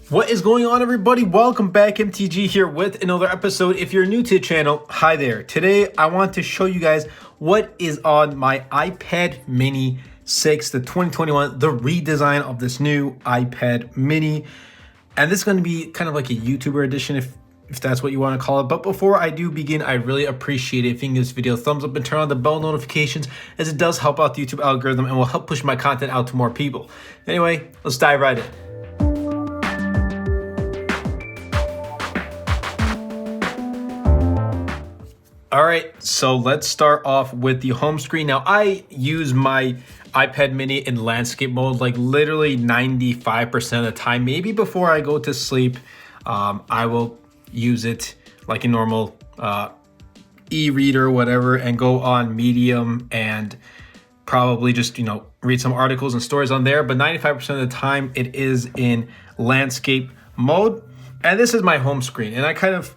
What is going on, everybody? Welcome back. MTG here with another episode. If you're new to the channel, hi there. Today I want to show you guys what is on my iPad mini 6, the 2021, the redesign of this new iPad mini. And this is going to be kind of like a YouTuber edition, if that's what you want to call it. But before I do begin, I really appreciate it if you can give this video a thumbs up and turn on the bell notifications, as it does help out the YouTube algorithm and will help push my content out to more people. Anyway, let's dive right in. All right, so let's start off with the home screen. Now, I use my iPad mini in landscape mode like literally 95% of the time. Maybe before I go to sleep, I will use it like a normal e-reader or whatever and go on Medium and probably just, read some articles and stories on there. But 95% of the time it is in landscape mode. And this is my home screen. And I kind of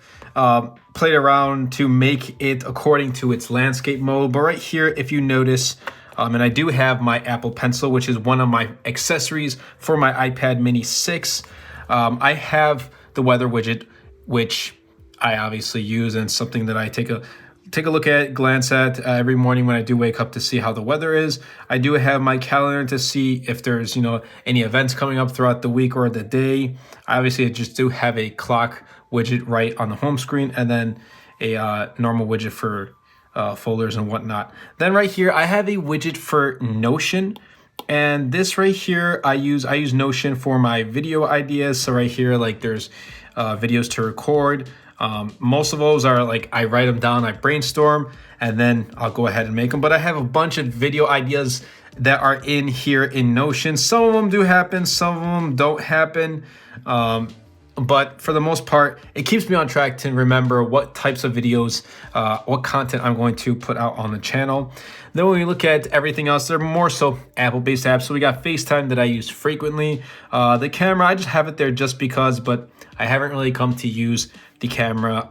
played around to make it according to its landscape mode. But right here, if you notice, and I do have my Apple Pencil, which is one of my accessories for my iPad mini 6. I have the weather widget, which I obviously use, and something that I take a look at, glance at every morning when I do wake up to see how the weather is. I do have my calendar to see if there's, any events coming up throughout the week or the day. Obviously, I just do have a clock widget right on the home screen, and then a normal widget for folders and whatnot. Then right here, I have a widget for Notion. And this right here, I use Notion for my video ideas. So right here, like there's videos to record. Most of those are like I write them down, I brainstorm, and then I'll go ahead and make them. But I have a bunch of video ideas that are in here in Notion. Some of them do happen, some of them don't happen. But for the most part, it keeps me on track to remember what types of videos, what content I'm going to put out on the channel. Then when we look at everything else, they're more so Apple-based apps. So we got FaceTime that I use frequently. The camera, I just have it there just because, but I haven't really come to use the camera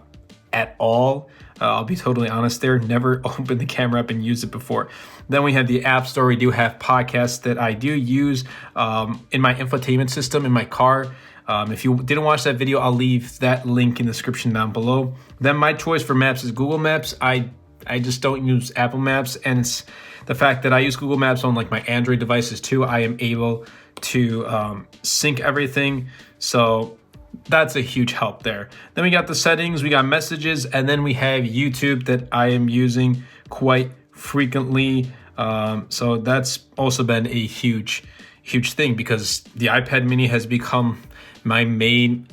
at all. I'll be totally honest there. Never opened the camera up and used it before. Then we have the App Store. We do have podcasts that I do use in my infotainment system in my car. If you didn't watch that video, I'll leave that link in the description down below. Then my choice for maps is Google Maps. I just don't use Apple Maps, and it's the fact that I use Google Maps on like my Android devices too. I am able to sync everything, so that's a huge help there. Then we got the settings, we got messages, and then we have YouTube that I am using quite frequently. So that's also been a huge thing because the iPad mini has become my main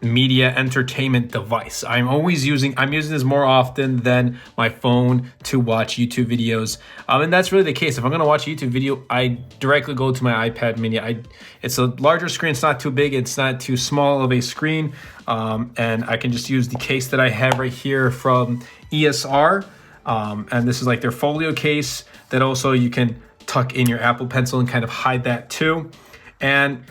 media entertainment device. I'm using this more often than my phone to watch YouTube videos. And that's really the case. If I'm gonna watch a YouTube video, I directly go to my iPad mini. It's a larger screen, it's not too big, it's not too small of a screen. And I can just use the case that I have right here from ESR. And this is like their folio case that also you can tuck in your Apple Pencil and kind of hide that too. And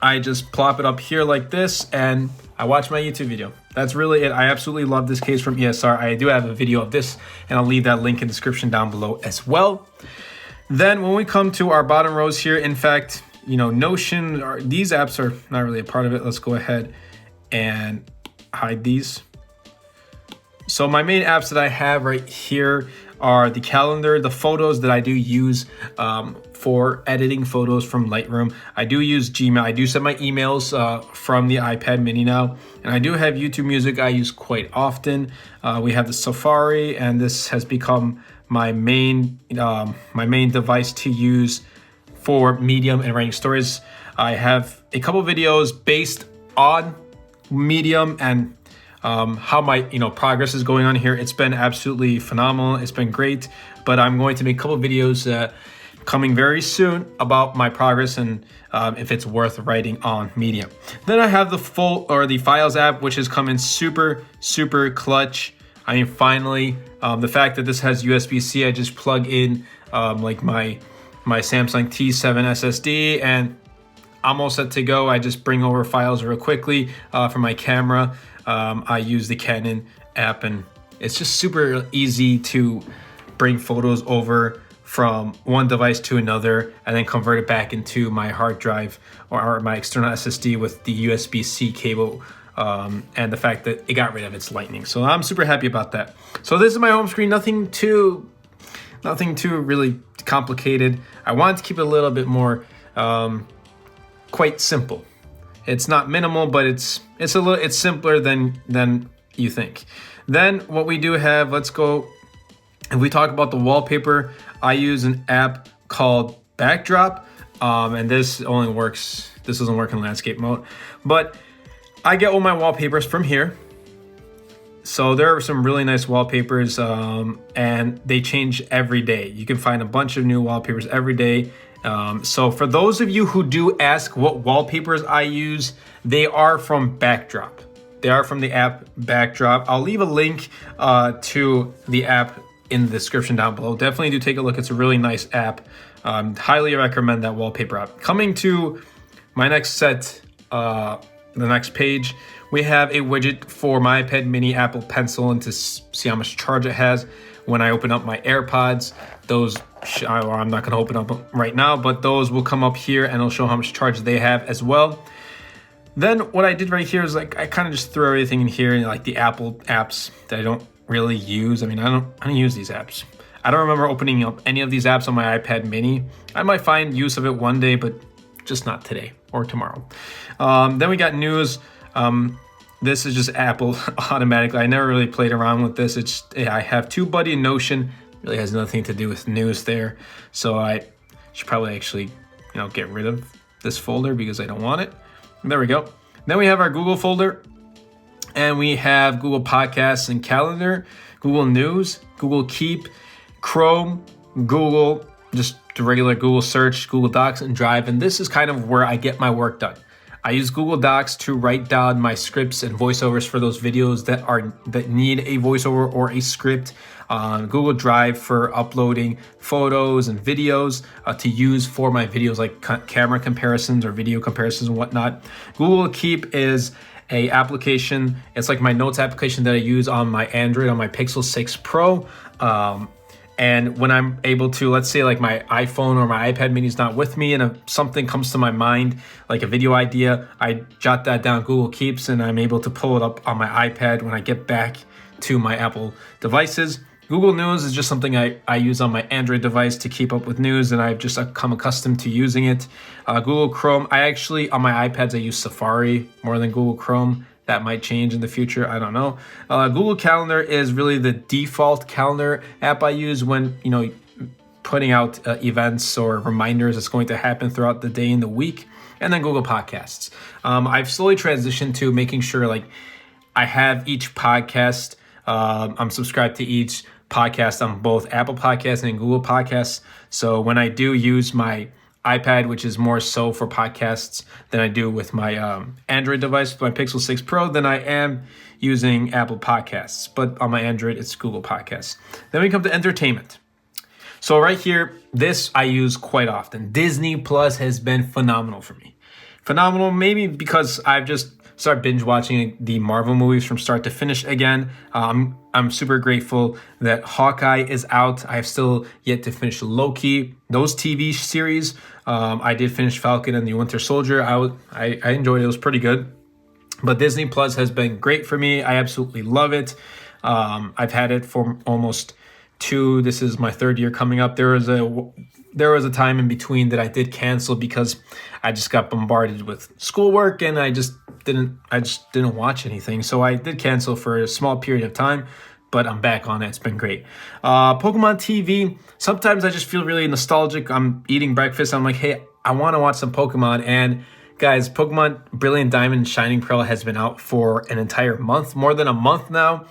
I just plop it up here like this and I watch my YouTube video. That's really it. I absolutely love this case from ESR. I do have a video of this and I'll leave that link in the description down below as well. Then when we come to our bottom rows here, in fact, Notion, these apps are not really a part of it. Let's go ahead and hide these. So my main apps that I have right here are the calendar, the photos that I do use for editing photos from Lightroom. I do use Gmail. I do send my emails from the iPad mini now. And I do have YouTube Music I use quite often. We have the Safari, and this has become my main device to use for Medium and writing stories. I have a couple videos based on Medium and how my progress is going on here. It's been absolutely phenomenal. It's been great, but I'm going to make a couple videos coming very soon about my progress and if it's worth writing on Medium. Then I have the Files app, which has come in super clutch. I mean, finally, the fact that this has USB-C, I just plug in like my Samsung T7 SSD and I'm all set to go. I just bring over files real quickly for my camera. I use the Canon app and it's just super easy to bring photos over from one device to another and then convert it back into my hard drive or my external SSD with the USB-C cable, and the fact that it got rid of its lightning. So I'm super happy about that. So this is my home screen, nothing too really complicated. I wanted to keep it a little bit more quite simple. It's not minimal, but it's simpler than you think. Then what we do have, let's go. If we talk about the wallpaper, I use an app called Backdrop, and this doesn't work in landscape mode, but I get all my wallpapers from here. So there are some really nice wallpapers, and they change every day. You can find a bunch of new wallpapers every day. So for those of you who do ask what wallpapers I use, they are from Backdrop. They are from the app Backdrop. I'll leave a link to the app in the description down below. Definitely do take a look. It's a really nice app. Highly recommend that wallpaper app. Coming to my next set, the next page, we have a widget for my iPad mini, Apple Pencil, and to see how much charge it has. When I open up my AirPods, those, I'm not gonna open up right now, but those will come up here and it'll show how much charge they have as well. Then what I did right here is like, I kind of just threw everything in here, like the Apple apps that I don't really use. I mean, I don't use these apps. I don't remember opening up any of these apps on my iPad mini. I might find use of it one day, but just not today or tomorrow. Then we got news. This is just Apple automatically. I never really played around with this. I have TubeBuddy and Notion. Really has nothing to do with news there. So I should probably actually, get rid of this folder because I don't want it. There we go. Then we have our Google folder, and we have Google Podcasts and Calendar, Google News, Google Keep, Chrome, Google, just the regular Google Search, Google Docs, and Drive. And this is kind of where I get my work done. I use Google Docs to write down my scripts and voiceovers for those videos that need a voiceover or a script. Google Drive for uploading photos and videos to use for my videos, like camera comparisons or video comparisons and whatnot. Google Keep is a application. It's like my notes application that I use on my Android, on my Pixel 6 Pro. And when I'm able to, let's say like my iPhone or my iPad mini is not with me and if something comes to my mind, like a video idea, I jot that down Google Keeps and I'm able to pull it up on my iPad when I get back to my Apple devices. Google News is just something I use on my Android device to keep up with news, and I've just come accustomed to using it. Google Chrome, on my iPads, I use Safari more than Google Chrome. That might change in the future, I don't know. Google Calendar is really the default calendar app I use when, putting out events or reminders that's going to happen throughout the day and the week. And then Google Podcasts. I've slowly transitioned to making sure like I have each podcast. I'm subscribed to each podcast on both Apple Podcasts and Google Podcasts. So when I do use my iPad, which is more so for podcasts than I do with my Android device, with my Pixel 6 Pro, then I am using Apple Podcasts. But on my Android, it's Google Podcasts. Then we come to entertainment. So right here, this I use quite often. Disney Plus has been phenomenal for me. Phenomenal, maybe because I've just started binge watching the Marvel movies from start to finish again. I'm super grateful that Hawkeye is out. I have still yet to finish Loki. Those TV series, I did finish Falcon and the Winter Soldier. I enjoyed it. It was pretty good. But Disney Plus has been great for me. I absolutely love it. I've had it for almost this is my third year coming up. There was a time in between that I did cancel because I just got bombarded with schoolwork and I just didn't watch anything. So I did cancel for a small period of time, but I'm back on it. It's been great. Pokemon TV. Sometimes I just feel really nostalgic. I'm eating breakfast. I'm like, hey, I want to watch some Pokemon. And guys, Pokemon Brilliant Diamond and Shining Pearl has been out for an entire month, more than a month now.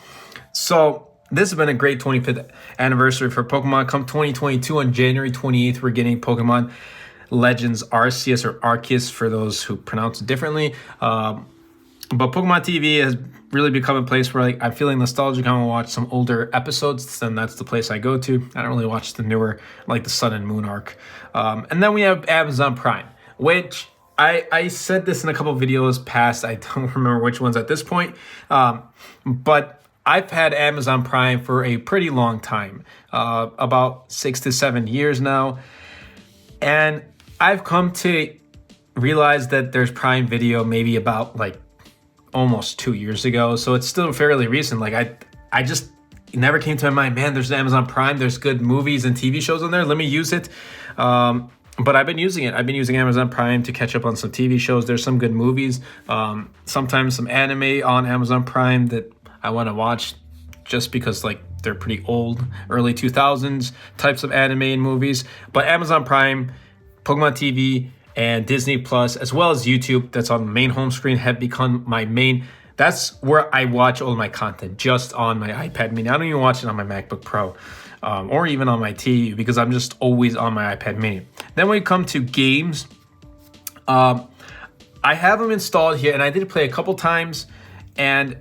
So this has been a great 25th anniversary for Pokemon. Come 2022 on January 28th, we're getting Pokemon Legends Arceus or Arceus for those who pronounce it differently. But Pokemon TV has really become a place where I'm feeling nostalgic. I want to watch some older episodes, then that's the place I go to. I don't really watch the newer, like the Sun and Moon arc. And then we have Amazon Prime, which I said this in a couple of videos past. I don't remember which ones at this point. But I've had Amazon Prime for a pretty long time, about 6 to 7 years now. And I've come to realize that there's Prime Video maybe about like almost 2 years ago. So it's still fairly recent. Like I just it never came to my mind, man, there's Amazon Prime, there's good movies and TV shows on there. Let me use it. But I've been using it. I've been using Amazon Prime to catch up on some TV shows. There's some good movies. Sometimes some anime on Amazon Prime that I want to watch just because like they're pretty old, early 2000s types of anime and movies. But Amazon Prime, Pokemon TV, and Disney Plus, as well as YouTube, that's on the main home screen, have become my main. That's where I watch all my content, just on my iPad mini. I don't even watch it on my MacBook Pro. Or even on my TV, because I'm just always on my iPad mini. Then when we come to games, I have them installed here, and I did play a couple times, and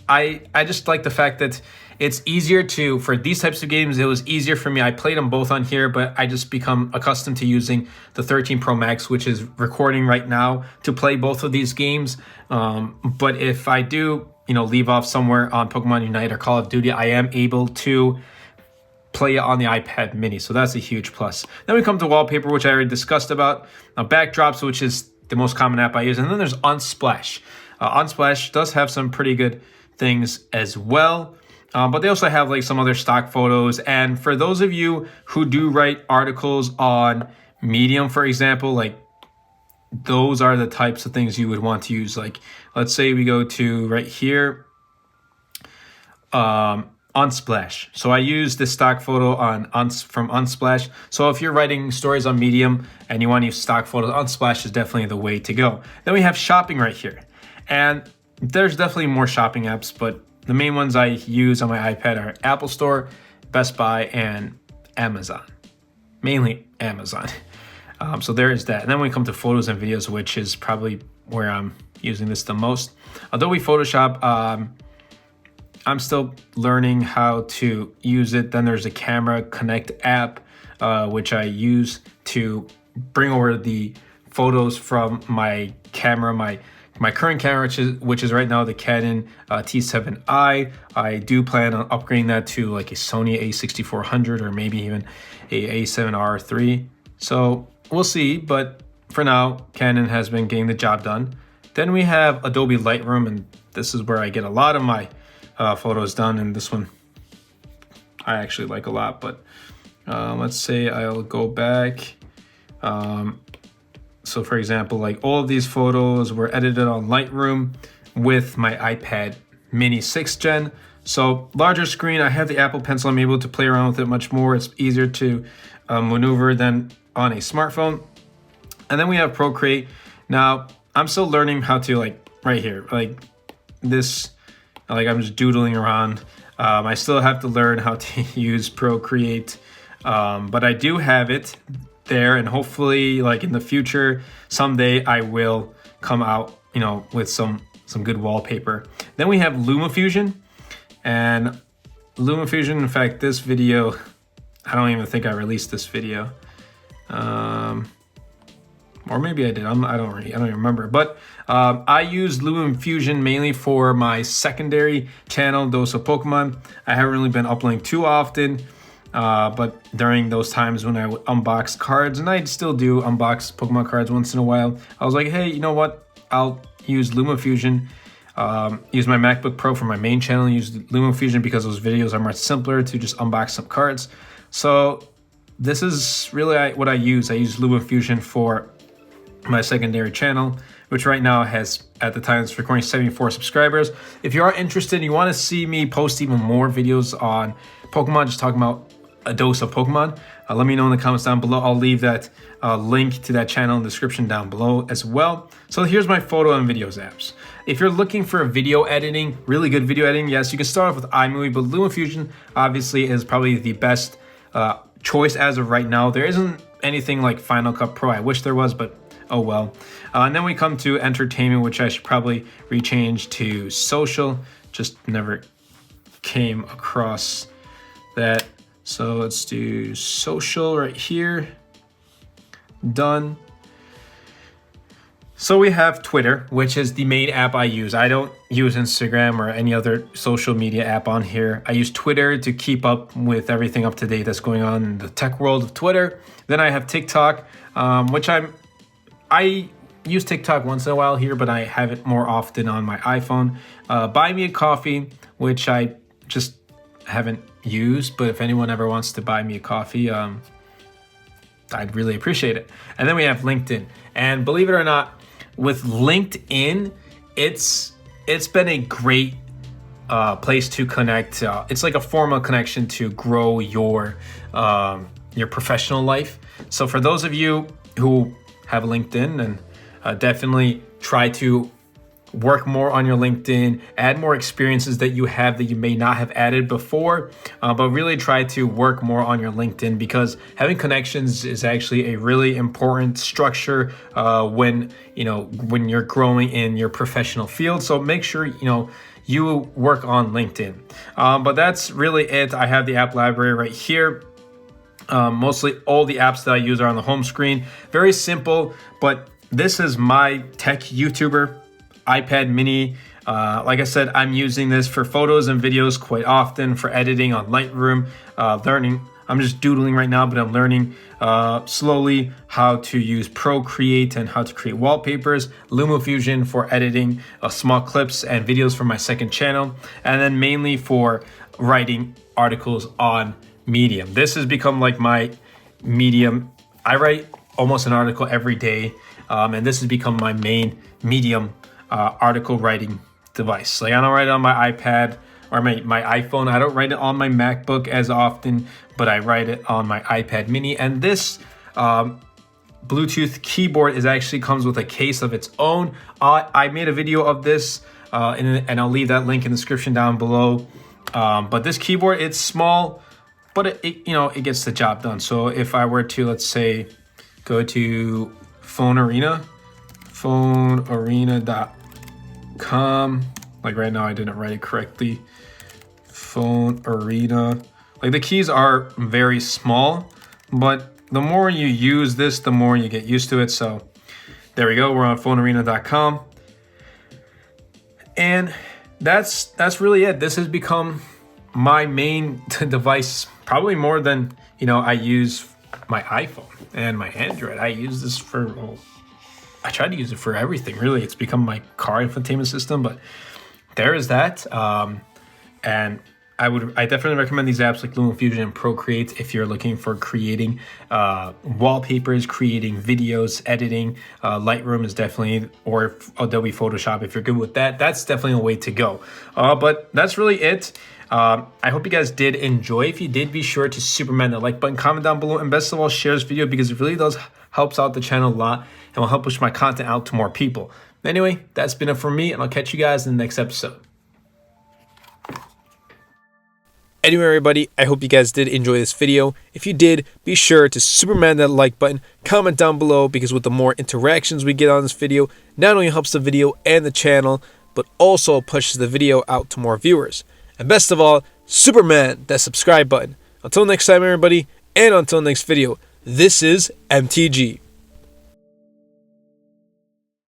I just like the fact that it's easier to, for these types of games, it was easier for me. I played them both on here, but I just become accustomed to using the 13 Pro Max, which is recording right now, to play both of these games. But if I do, leave off somewhere on Pokemon Unite or Call of Duty, I am able to play it on the iPad mini. So that's a huge plus. Then we come to wallpaper, which I already discussed about. Backdrops, which is the most common app I use. And then there's Unsplash. Unsplash does have some pretty good things as well. But they also have like some other stock photos. And for those of you who do write articles on Medium, for example, like those are the types of things you would want to use. Like, let's say we go to right here, Unsplash. So I use this stock photo from Unsplash. So if you're writing stories on Medium and you want to use stock photos, Unsplash is definitely the way to go. Then we have shopping right here. And there's definitely more shopping apps, but the main ones I use on my iPad are Apple Store, Best Buy, and Amazon. Mainly Amazon. So there is that. And then when we come to photos and videos, which is probably where I'm using this the most. Adobe Photoshop, I'm still learning how to use it. Then there's a Camera Connect app, which I use to bring over the photos from my camera, my current camera, which is right now the Canon T7i. I do plan on upgrading that to like a Sony a6400 or maybe even a A7R III. So we'll see, but for now, Canon has been getting the job done. Then we have Adobe Lightroom, and this is where I get a lot of my photos done, and this one I actually like a lot. But let's say I'll go back. So for example, like all of these photos were edited on Lightroom with my iPad mini 6th gen. So larger screen, I have the Apple Pencil. I'm able to play around with it much more. It's easier to maneuver than on a smartphone. And then we have Procreate. Now I'm still learning how to, like right here, like this, like I'm just doodling around. I still have to learn how to use Procreate, but I do have it there, and hopefully like in the future someday I will come out with some good wallpaper. Then we have LumaFusion, and LumaFusion, in fact, this video, I don't even think I released this video, or maybe I did. I don't even remember. But I use LumaFusion mainly for my secondary channel, Dose of Pokemon. I haven't really been uploading too often, but during those times when I would unbox cards, and I still do unbox Pokemon cards once in a while, I was like, hey, you know what? I'll use LumaFusion. Use my MacBook Pro for my main channel. Use LumaFusion because those videos are much simpler to just unbox some cards. So this is really what I use. I use LumaFusion for my secondary channel, which right now has, at the time it's recording, 74 subscribers. If you are interested and you want to see me post even more videos on Pokemon, just talking about a dose of Pokemon, let me know in the comments down below. I'll leave that link to that channel in the description down below as well. So here's my photo and videos apps. If you're looking for video editing, really good video editing, yes, you can start off with iMovie, but LumaFusion obviously is probably the best choice as of right now. There isn't anything like Final Cut Pro. I wish there was, but oh well. And then we come to entertainment, which I should probably rechange to social. Just never came across that. So let's do social right here. Done. So we have Twitter, which is the main app I use. I don't use Instagram or any other social media app on here. I use Twitter to keep up with everything up to date that's going on in the tech world of Twitter. Then I have TikTok, which I use TikTok once in a while here, but I have it more often on my iPhone. Buy Me a Coffee, which I just haven't used, but if anyone ever wants to buy me a coffee, I'd really appreciate it. And then we have LinkedIn. And believe it or not, with LinkedIn, it's been a great place to connect. It's like a formal connection to grow your professional life. So for those of you who have LinkedIn, and definitely try to work more on your LinkedIn, add more experiences that you have that you may not have added before, but really try to work more on your LinkedIn, because having connections is actually a really important structure when you're growing in your professional field. So make sure you work on LinkedIn. But that's really it. I have the app library right here. Mostly all the apps that I use are on the home screen. Very simple, but this is my tech YouTuber iPad mini. Like I said, I'm using this for photos and videos quite often, for editing on Lightroom, learning. I'm just doodling right now, but I'm learning slowly how to use Procreate and how to create wallpapers, LumaFusion for editing small clips and videos for my second channel, and then mainly for writing articles on Medium. This has become like my medium. I write almost an article every day, and this has become my main Medium article writing device. Like, I don't write it on my iPad or my iPhone. I don't write it on my MacBook as often, but I write it on my iPad mini. And this Bluetooth keyboard actually comes with a case of its own. I made a video of this and I'll leave that link in the description down below. But this keyboard, it's small, but it gets the job done. So if I were to, let's say, go to phonearena.com, like right now I didn't write it correctly. Phone Arena. Like, the keys are very small, but the more you use this, the more you get used to it. So there we go. We're on phonearena.com. And that's really it. This has become my main device, probably more than, I use my iPhone and my Android. I use this I try to use it for everything, really. It's become my car infotainment system, but there is that. And I definitely recommend these apps like LumaFusion and Procreate if you're looking for creating wallpapers, creating videos, editing. Lightroom is definitely, or Adobe Photoshop if you're good with that. That's definitely a way to go. But that's really it. I hope you guys did enjoy. If you did, be sure to Superman that like button, comment down below, and best of all, share this video, because it really does helps out the channel a lot and will help push my content out to more people. Anyway, that's been it for me, and I'll catch you guys in the next episode. Anyway, everybody, I hope you guys did enjoy this video. If you did, be sure to Superman that like button, comment down below, because with the more interactions we get on this video, not only helps the video and the channel, but also pushes the video out to more viewers. And best of all, Superman that subscribe button. Until next time, everybody, and until next video, this is MTG.